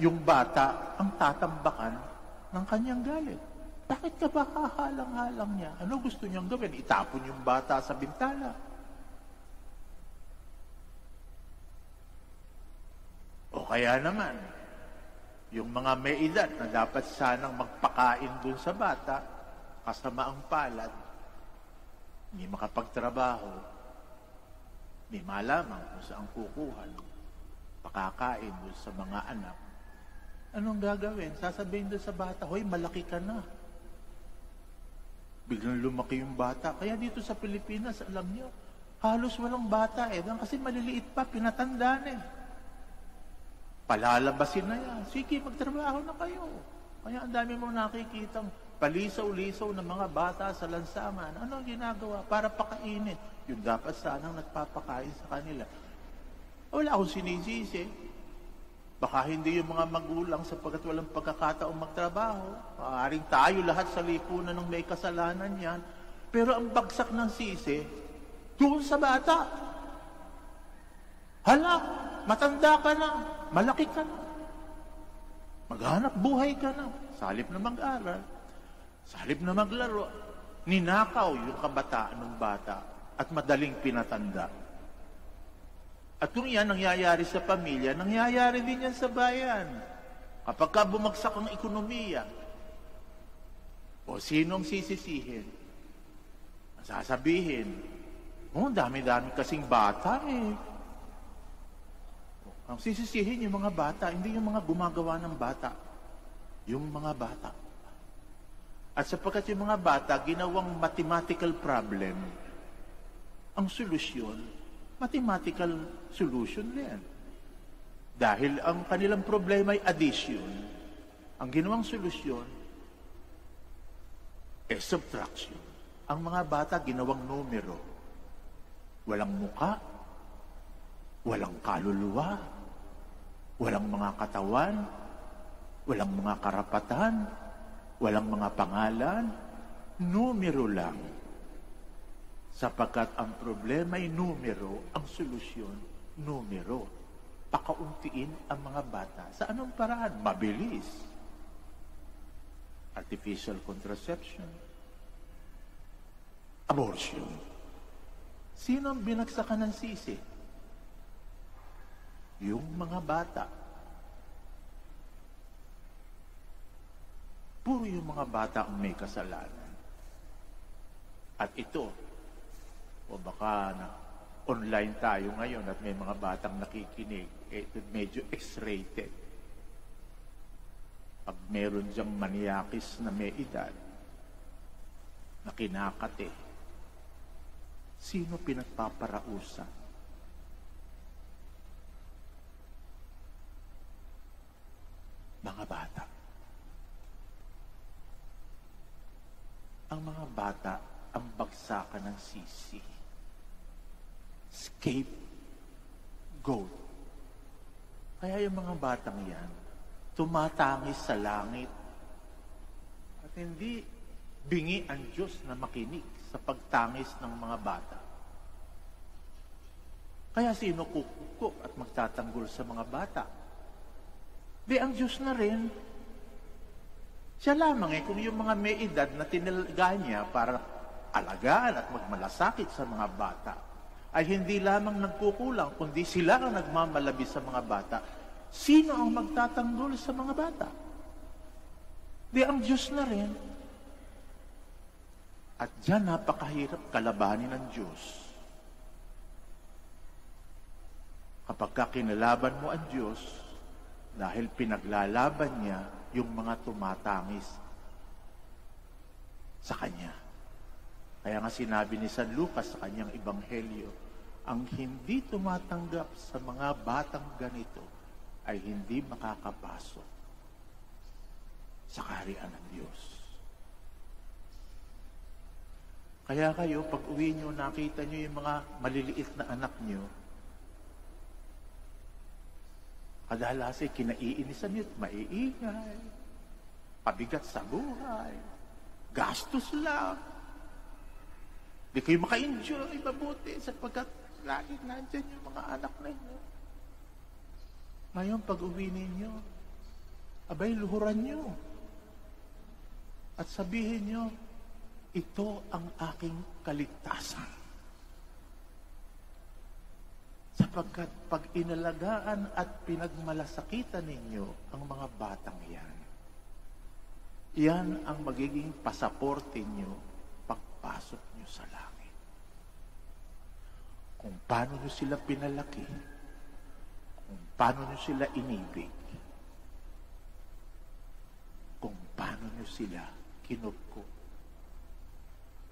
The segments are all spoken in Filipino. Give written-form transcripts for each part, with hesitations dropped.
Yung bata ang tatambakan ng kanyang galit. Bakit ka ba hahalang-halang niya? Ano gusto niyang gawin? Itapon yung bata sa bintana. O kaya naman, yung mga may edad na dapat sanang magpakain dun sa bata, kasama ang palad, hindi makapagtrabaho, hindi malamang kung saan kukuha ng pakakain dun sa mga anak. Anong gagawin? Sasabihin doon sa bata, hoy, malaki ka na. Biglang lumaki yung bata. Kaya dito sa Pilipinas, alam niyo, halos walang bata kasi maliliit pa, pinatanda na Palalabasin na yan. Sige, magtrabaho na kayo. Kaya ang dami mong nakikitang palisaw-lisaw ng mga bata sa lansangan. Ano ang ginagawa? Para pakainin. Yung dapat sanang nagpapakain sa kanila. Wala akong sinisisi. Baka hindi yung mga magulang sapagkat walang pagkakataong magtrabaho. Maaaring tayo lahat sa lipunan ng may kasalanan yan. Pero ang bagsak ng sisi, doon sa bata. Hala, matanda ka na, malaki ka na. Maghanap buhay ka na. Salip na mag-aral, salip na maglaro. Ninakaw yung kabataan ng bata at madaling pinatanda. At kung yan nangyayari sa pamilya, nangyayari din yan sa bayan. Kapag ka bumagsak ang ekonomiya, o sinong sisisihin? Sasabihin, dami-dami kasing bata Ang sisisihin yung mga bata, hindi yung mga gumagawa ng bata. Yung mga bata. At sapagkat yung mga bata, ginawang mathematical problem, ang solusyon, mathematical solution din. Dahil ang kanilang problema ay addition, ang ginawang solusyon ay subtraction. Ang mga bata ginawang numero. Walang muka, walang kaluluwa, walang mga katawan, walang mga karapatan, walang mga pangalan, numero lang. Sapagkat ang problema ay numero, ang solusyon, numero. Pakauntiin ang mga bata. Sa anong paraan? Mabilis. Artificial contraception. Abortion. Sino ang binagsakan ng sisi? Yung mga bata. Puro yung mga bata ang may kasalanan. At ito, o baka na online tayo ngayon at may mga batang nakikinig, medyo X-rated. Pag meron diyang maniakis na may edad, na kinakate, sino pinagpaparausan? Mga bata. Ang mga bata ang bagsakan ng sisi. Scapegoat. Kaya yung mga batang yan, tumatangis sa langit. At hindi bingi ang Diyos na makinig sa pagtangis ng mga bata. Kaya sino kukuko at magtatanggol sa mga bata? Di ang Diyos na rin. Siya lamang kung yung mga may edad na tinalaga niya para alagaan at magmalasakit sa mga bata, ay hindi lamang nagkukulang, kundi sila ang nagmamalabi sa mga bata. Sino ang magtatanggol sa mga bata? Di ang Diyos na rin. At diyan napakahirap kalabanin ng Diyos. Kapag kinalaban mo ang Diyos, dahil pinaglalaban niya yung mga tumatangis sa Kanya. Kaya nga sinabi ni San Lucas sa kanyang ebanghelyo, ang hindi tumatanggap sa mga batang ganito ay hindi makakapasok sa kaharian ng Diyos. Kaya kayo, pag uwi nyo, nakita nyo yung mga maliliit na anak nyo, kadalasan kinaiinisan nyo at maiingay, pabigat sa buhay, gastos lang. Di kayo maka-enjoy mabuti sapagkat laging nandyan yung mga anak ninyo. Ngayon, pag uwi ninyo, abay luhuran nyo. At sabihin nyo, ito ang aking kaligtasan. Sapagkat pag inalagaan at pinagmalasakitan ninyo ang mga batang yan, yan ang magiging pasaporte nyo pagpasok nyo sa langit. Kung paano nyo sila pinalaki, kung paano nyo sila inibig, kung paano nyo sila kinupko,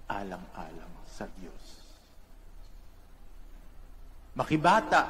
alang-alang sa Diyos. Makibata,